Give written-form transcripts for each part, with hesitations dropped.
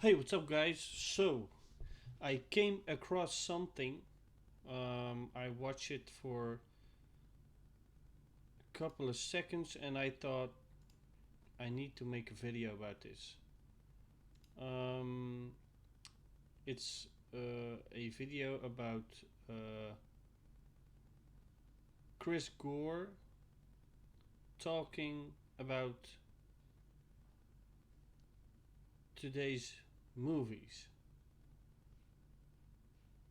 Hey, what's up, guys? So, I came across something. I watched it for a couple of seconds and I thought I need to make a video about this. Um, it's a video about uh, Chris Gore talking about today's movies,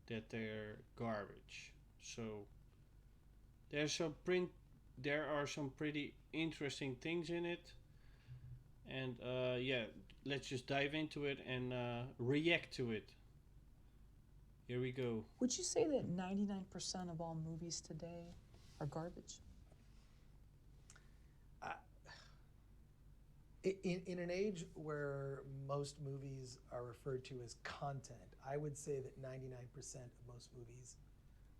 that they're garbage. So, there's some print. There are some pretty interesting things in it. And yeah, let's just dive into it and react to it. Here we go. Would you say that 99% of all movies today are garbage? Uh, in an age where most movies are referred to as content, I would say that 99% of most movies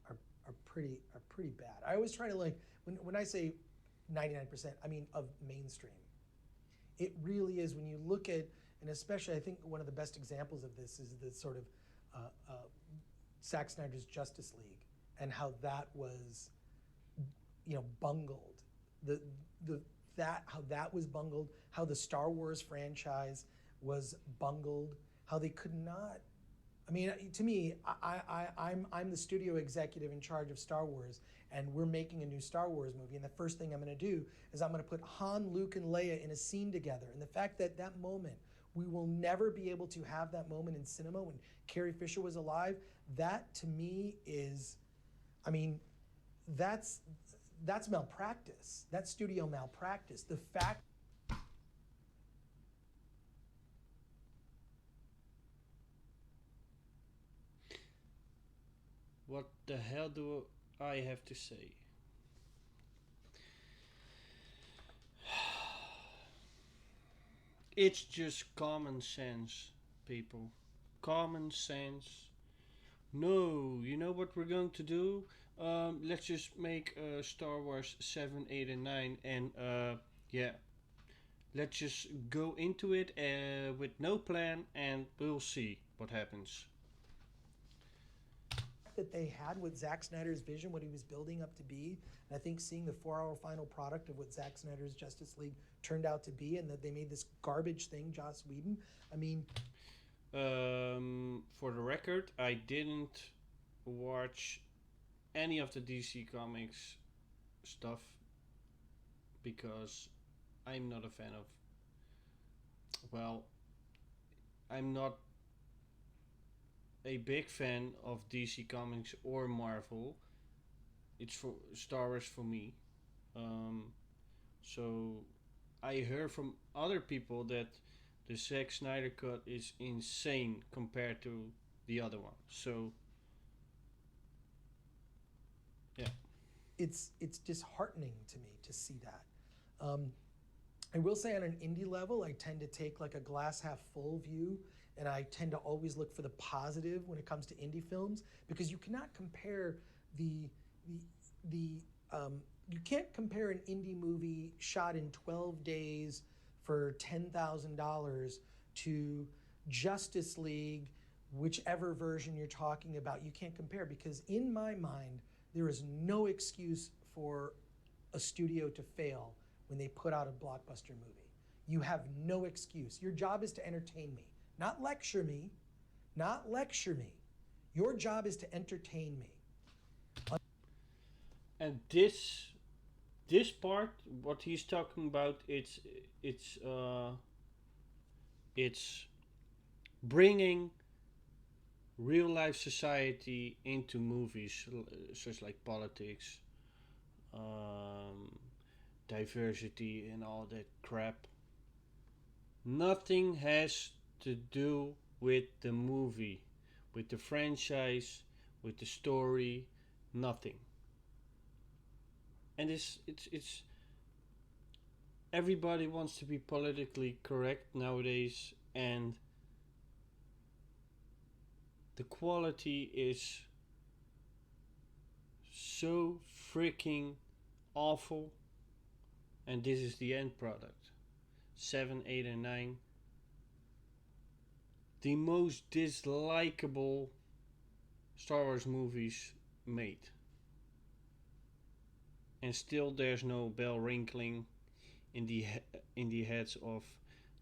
are pretty bad. I always try to when I say 99%, I mean of mainstream. It really is when you look at, and especially I think one of the best examples of this is the sort of uh, Zack Snyder's Justice League and how that was, bungled. The the that how that was bungled, how the Star Wars franchise was bungled, how they could not. I mean, to me, I'm the studio executive in charge of Star Wars, and we're making a new Star Wars movie. And the first thing I'm going to do is I'm going to put Han, Luke, and Leia in a scene together. And the fact that that moment, we will never be able to have that moment in cinema when Carrie Fisher was alive. That to me is, I mean, that's that's malpractice. That's studio malpractice. The fact. What the hell do I have to say? It's just common sense, people. Common sense. No, you know what we're going to do? Let's just make Star Wars 7, 8, and 9, and yeah, let's just go into it with no plan, and we'll see what happens. That they had with Zack Snyder's vision, what he was building up to be. And I think seeing the 4 hour final product of what Zack Snyder's Justice League turned out to be, and that they made this garbage thing, Joss Whedon. I mean, For the record, I didn't watch any of the DC Comics stuff because I'm not a fan of. Well, I'm not a big fan of DC Comics or Marvel. It's for Star Wars for me. Um, so I heard from other people that the Zack Snyder cut is insane compared to the other one. So yeah. it's disheartening to me to see that. Um, I will say on an indie level, I tend to take like a glass half full view, and I tend to always look for the positive when it comes to indie films because you cannot compare the the the you can't compare an indie movie shot in 12 days for $10,000 to Justice League, whichever version you're talking about. You can't compare because in my mind there is no excuse for a studio to fail when they put out a blockbuster movie. You have no excuse. Your job is to entertain me, not lecture me, not lecture me. Your job is to entertain me. And this part, what he's talking about, it's it's bringing real life society into movies, such like politics, um, diversity, and all that crap. Nothing has to do with the movie, with the franchise, with the story. Nothing. And it's everybody wants to be politically correct nowadays, and the quality is so freaking awful. And this is the end product. 7, 8, and 9. the most dislikable Star Wars movies made. And still there's no bell wrinkling in the heads of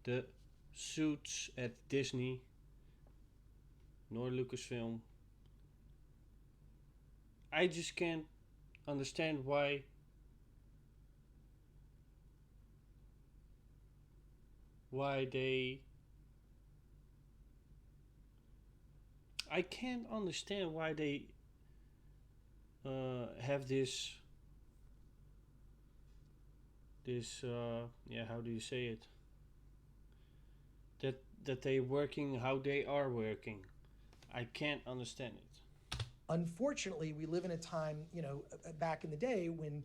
the suits at Disney nor Lucasfilm. I just can't understand why they I can't understand why they have this yeah, how do you say it, that they working how they are working. I can't understand it. Unfortunately, we live in a time, back in the day when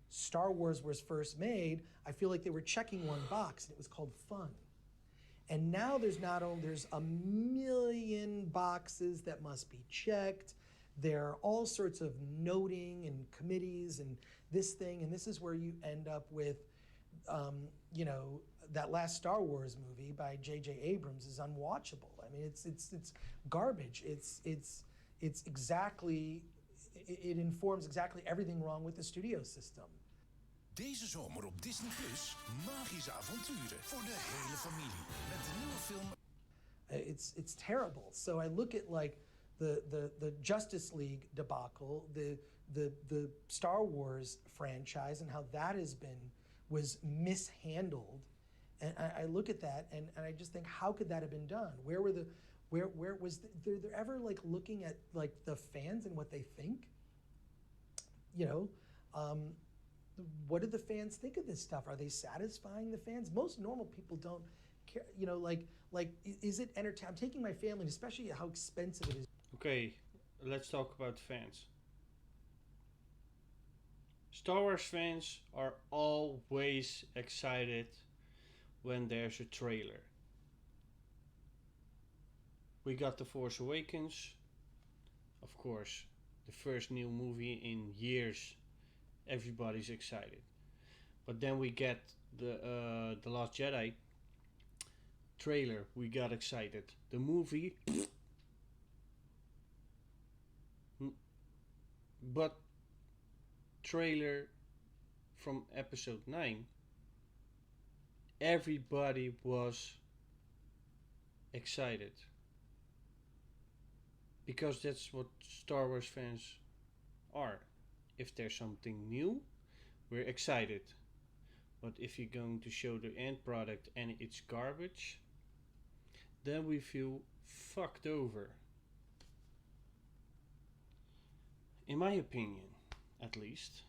Star Wars was first made, I feel like they were checking one box and it was called fun. And now there's a million boxes that must be checked. There are all sorts of noting and committees and this thing, and this is where you end up with, that last Star Wars movie by J.J. Abrams is unwatchable. I mean, it's garbage. It's exactly, it informs exactly everything wrong with the studio system. Deze zomer op Disney Plus magische avonturen voor de hele familie met de nieuwe film. It's terrible. So I look at like the Justice League debacle, the Star Wars franchise, and how that was mishandled, and I look at that and I just think, how could that have been done? Where was they're ever like looking at like the fans and what they think? What do the fans think of this stuff? Are they satisfying the fans? Most normal people don't care. Is it entertaining? I'm taking my family, especially how expensive it is. Okay, let's talk about fans. Star Wars fans are always excited when there's a trailer. We got The Force Awakens, of course, the first new movie in years. Everybody's excited, but then we get the Last Jedi trailer. We got excited. The movie, but trailer from Episode 9. Everybody was excited because that's what Star Wars fans are. If there's something new, we're excited. But if you're going to show the end product and it's garbage, then we feel fucked over. In my opinion, at least.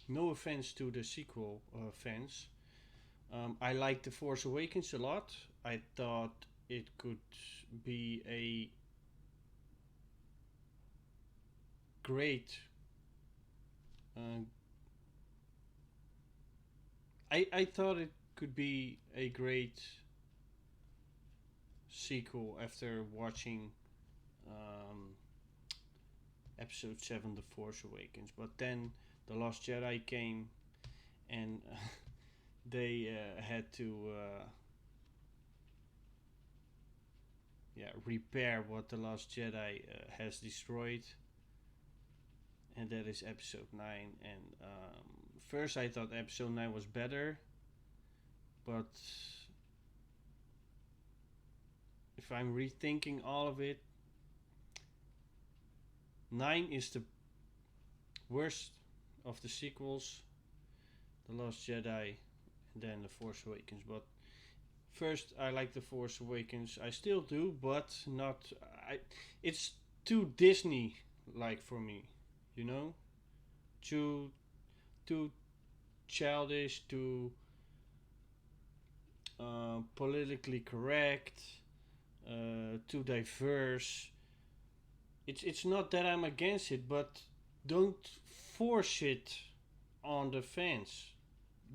No offense to the sequel fans. I liked The Force Awakens a lot. I thought it could be a great I thought it could be a great sequel after watching episode 7 The Force Awakens, but then The Last Jedi came and they had to repair what The Last Jedi has destroyed, and that is episode 9. And first I thought episode 9 was better, but if I'm rethinking all of it, 9 is the worst of the sequels, The Last Jedi and then The Force Awakens. But first I like The Force Awakens. I still do, but not it's too Disney like for me, too childish, too politically correct, too diverse. It's not that I'm against it, but don't force it on the fans.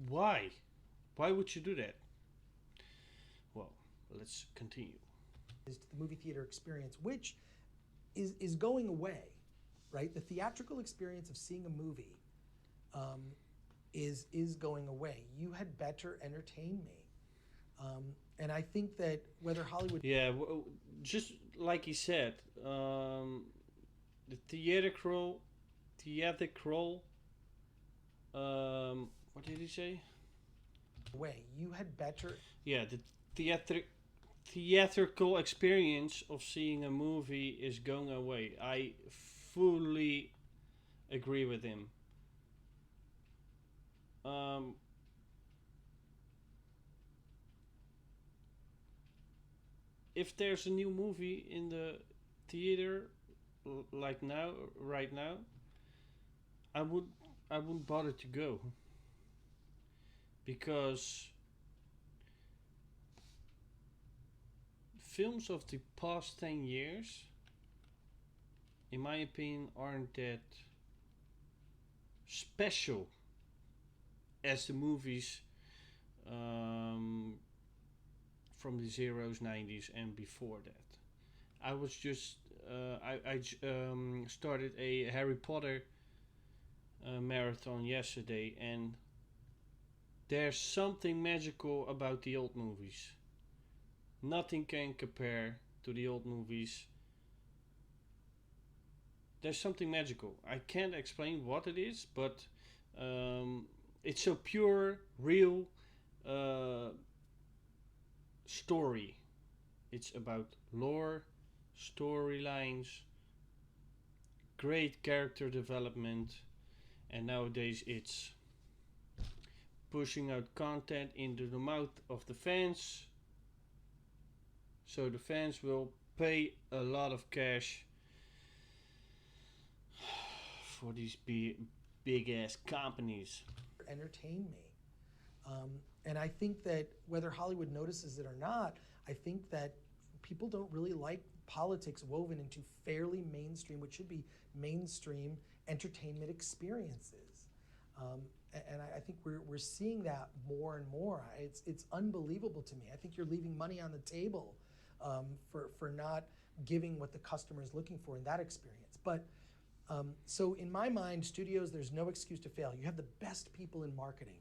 Why? Why would you do that? Well, let's continue. Is to the movie theater experience, which is going away, right? The theatrical experience of seeing a movie is going away. You had better entertain me. And I think that whether Hollywood Yeah, just like he said, the theatrical. What did he say? way, you had better. Yeah, the theatrical experience of seeing a movie is going away. I fully agree with him. Um, if there's a new movie in the theater, like now, right now, I would I wouldn't bother to go because films of the past 10 years, in my opinion, aren't that special as the movies um, from the zeros, 90s, and before that. I was just I started a Harry Potter marathon yesterday, and there's something magical about the old movies. Nothing can compare to the old movies. There's something magical. I can't explain what it is, but um, it's so pure, real uh, story. It's about lore, storylines, great character development, and nowadays it's pushing out content into the mouth of the fans, so the fans will pay a lot of cash for these big ass companies. Entertain me. And I think that whether Hollywood notices it or not, I think that people don't really like politics woven into fairly mainstream, what should be mainstream entertainment experiences. And I think we're seeing that more and more. It's unbelievable to me. I think you're leaving money on the table for not giving what the customer is looking for in that experience. But so in my mind, studios, there's no excuse to fail. You have the best people in marketing.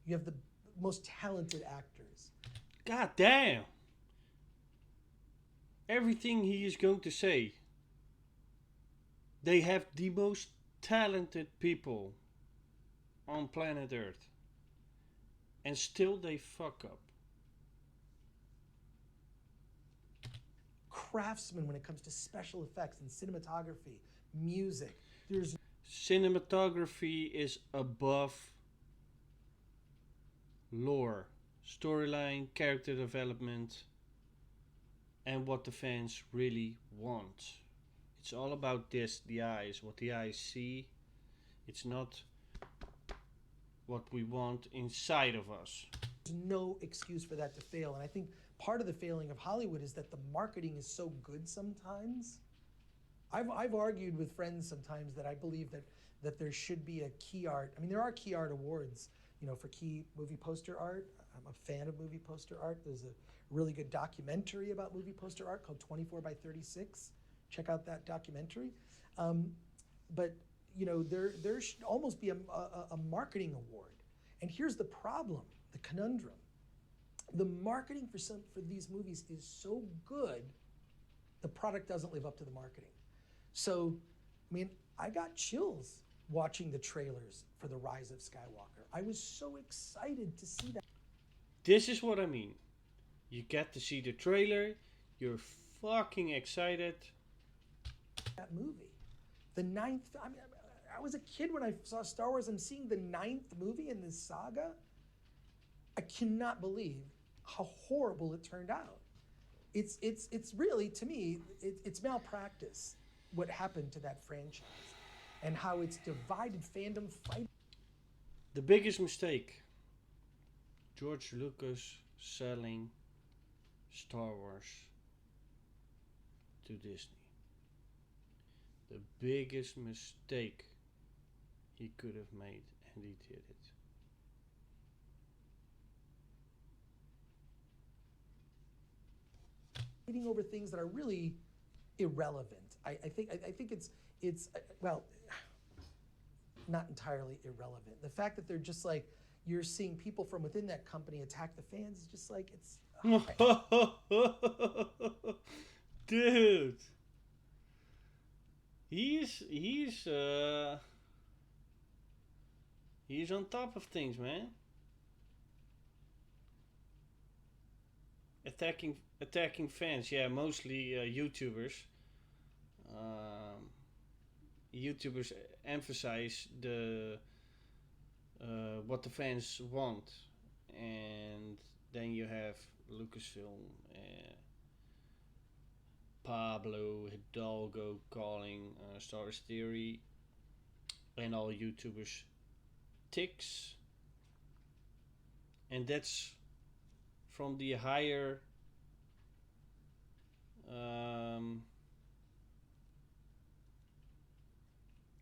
You have the most talented actors. God damn! Everything he is going to say. They have the most talented people on planet Earth. And still they fuck up. Craftsmen when it comes to special effects and cinematography, music. There's Cinematography is above lore, storyline, character development, and what the fans really want. It's all about this, the eyes, what the eyes see. It's not what we want inside of us. no excuse for that to fail. And I think part of the failing of Hollywood is that the marketing is so good sometimes. I've argued with friends sometimes that I believe that there should be a key art. I mean, there are key art awards, for key movie poster art. I'm a fan of movie poster art. There's a really good documentary about movie poster art called 24 by 36. Check out that documentary. But there should almost be a marketing award. And here's the problem, the conundrum. The marketing for these movies is so good, the product doesn't live up to the marketing. So, I mean, I got chills watching the trailers for The Rise of Skywalker. I was so excited to see that. This is what I mean. You get to see the trailer, you're fucking excited. That movie. The ninth, I was a kid when I saw Star Wars. I'm seeing the ninth movie in this saga. I cannot believe how horrible it turned out. It's really, to me, it's malpractice what happened to that franchise and how it's divided fandom fight. The biggest mistake, George Lucas selling Star Wars to Disney. The biggest mistake he could have made, and he did it. Fighting over things that are really irrelevant. I think it's well, not entirely irrelevant. The fact that they're just like, you're seeing people from within that company attack the fans. It's just like it's. Dude, he's on top of things, man. Attacking fans, yeah, mostly YouTubers. Um, YouTubers emphasize the what the fans want, and then you have Lucasfilm, Pablo Hidalgo calling Star Wars Theory and all YouTubers ticks, and that's from um,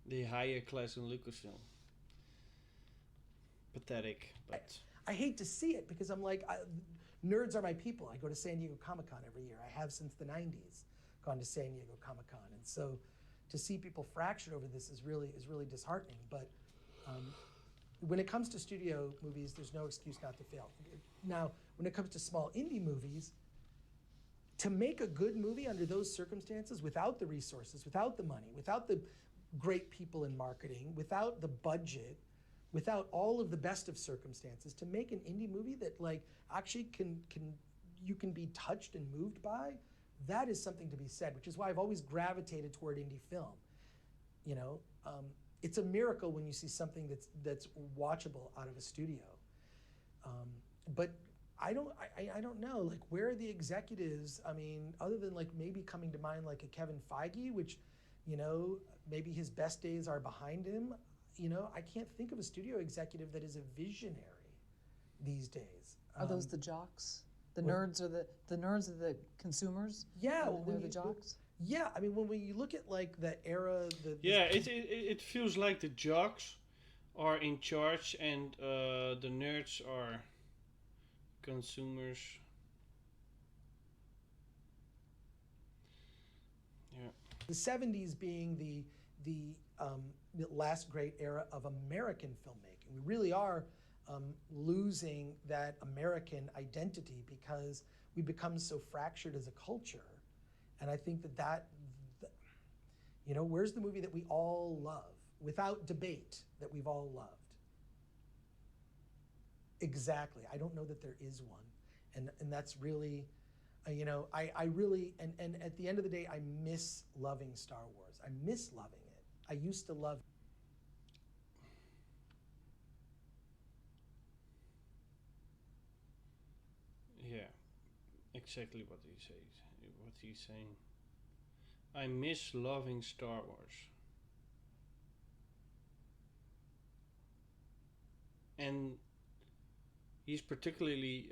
the higher class in Lucasfilm. Pathetic, but I hate to see it because I'm like, nerds are my people. I go to San Diego Comic-Con every year. I have since the 90s gone to San Diego Comic-Con. And so to see people fractured over this is really disheartening. But when it comes to studio movies, there's no excuse not to fail. Now, when it comes to small indie movies, to make a good movie under those circumstances, without the resources, without the money, without the great people in marketing, without the budget, without all of the best of circumstances, to make an indie movie that like actually you can be touched and moved by, that is something to be said, which is why I've always gravitated toward indie film. You know, it's a miracle when you see something that's watchable out of a studio. But I don't know, like, where are the executives? I mean, other than like maybe coming to mind like a Kevin Feige, which, you know, maybe his best days are behind him. You know, I can't think of a studio executive that is a visionary these days. Are those the jocks? The nerds are the nerds are the consumers? Yeah, and they're the jocks? Yeah, I mean, when you look at like the era, it feels like the jocks are in charge and the nerds are consumers. Yeah. The 70s being the last great era of American filmmaking. We really are losing that American identity because we become so fractured as a culture. And I think that you know, where's the movie that we all love, without debate, that we've all loved? Exactly. I don't know that there is one. And that's really, you know, I really, and at the end of the day, I miss loving Star Wars. I miss loving it. I used to love. Yeah, exactly what he says. What he's saying. I miss loving Star Wars. And he's particularly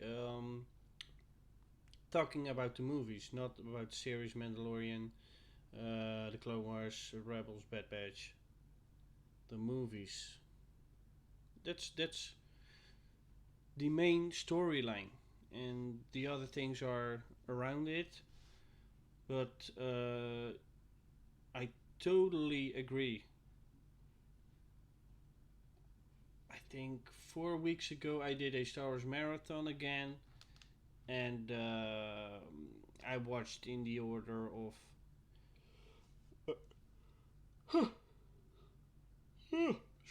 talking about the movies, not about the series Mandalorian, the Clone Wars, Rebels, Bad Batch. The movies. That's the main storyline, and the other things are around it. But I totally agree. I think 4 weeks ago I did a Star Wars marathon again, and I watched in the order of.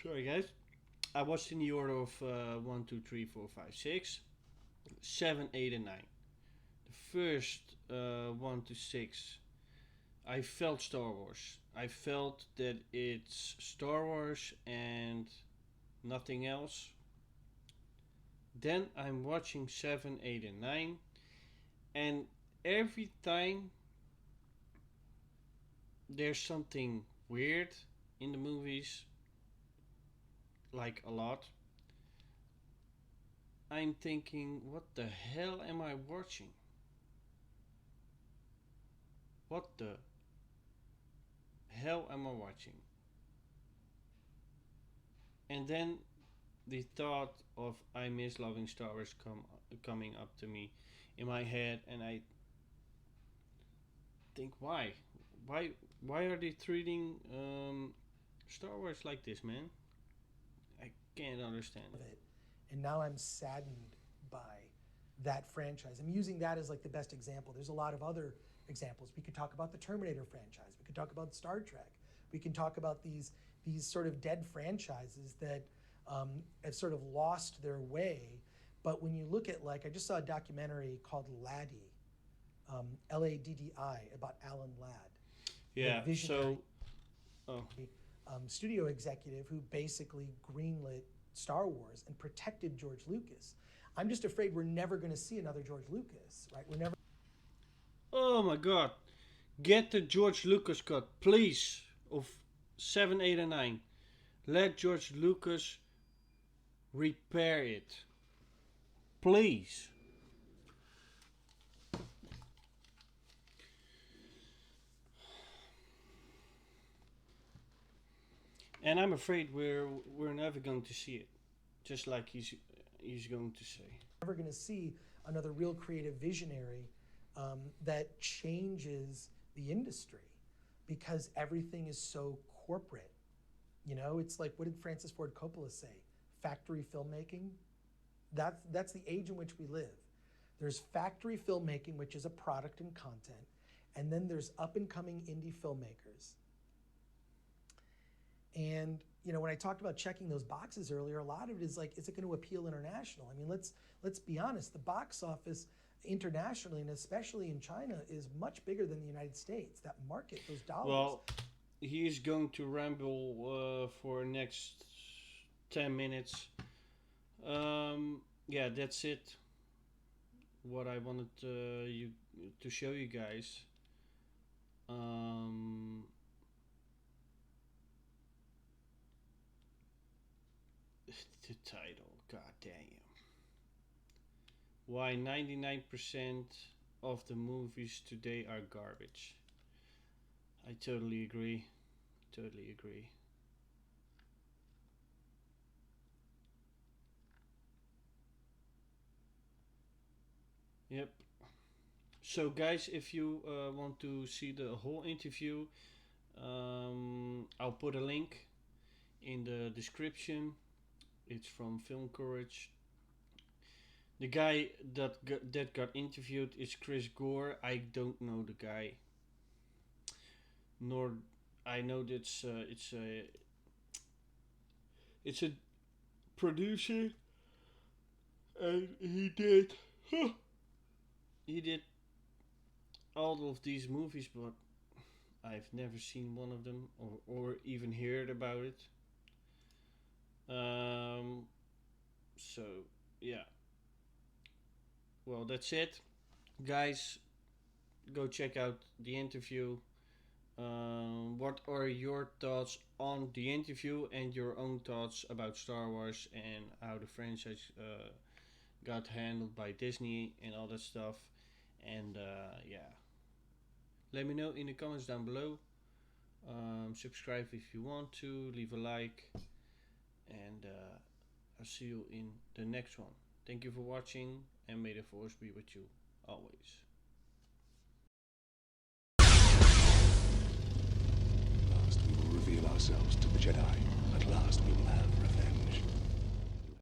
Sorry, guys. I watched in the order of 1, 2, 3, 4, 5, 6, 7, 8, and 9. The first 1 to 6, I felt Star Wars. I felt that it's Star Wars and nothing else. Then I'm watching 7, 8, and 9, and every time there's something weird in the movies, like a lot. I'm thinking, what the hell am I watching? What the hell am I watching? And then the thought of I miss loving Star Wars coming up to me in my head, and I think, why are they treating Star Wars like this, man? I can't understand it. and now I'm saddened by that franchise. I'm using that as like the best example. There's a lot of other examples. We could talk about the Terminator franchise. We could talk about Star Trek. We can talk about these sort of dead franchises that have sort of lost their way. But when you look at, like, I just saw a documentary called Laddie, Laddii, about Alan Ladd. Yeah. So, studio executive who basically greenlit Star Wars and protected George Lucas. I'm just afraid we're never going to see another George Lucas, right? We're never. oh my God, get the George Lucas cut, please, of 7, 8, and 9. Let George Lucas repair it, please. And I'm afraid we're never going to see it, just like he's going to say. Never going to see another real creative visionary that changes the industry, because everything is so corporate. You know, it's like, what did Francis Ford Coppola say? Factory filmmaking. That's the age in which we live. There's factory filmmaking, which is a product and content, and then there's up and coming indie filmmakers. And you know, when I talked about checking those boxes earlier, a lot of it is like, is it going to appeal international? I mean, let's be honest. The box office internationally, and especially in China, is much bigger than the United States. That market, those dollars. Well, he's going to ramble for next 10 minutes. Yeah, that's it. What I wanted to show you guys. The title, god damn. Why 99% of the movies today are garbage. I totally agree. Totally agree. Yep. So guys, if you want to see the whole interview, I'll put a link in the description. It's from Film Courage. The guy that got interviewed is Chris Gore. I don't know the guy, nor I know that it's a producer, and he did all of these movies, but I've never seen one of them or even heard about it. So yeah. Well, that's it, guys. Go check out the interview. What are your thoughts on the interview and your own thoughts about Star Wars and how the franchise got handled by Disney and all that stuff? And yeah, let me know in the comments down below. Subscribe if you want to, leave a like, and I'll see you in the next one. Thank you for watching, and may the Force be with you always. At last we will reveal ourselves to the Jedi. At last we will have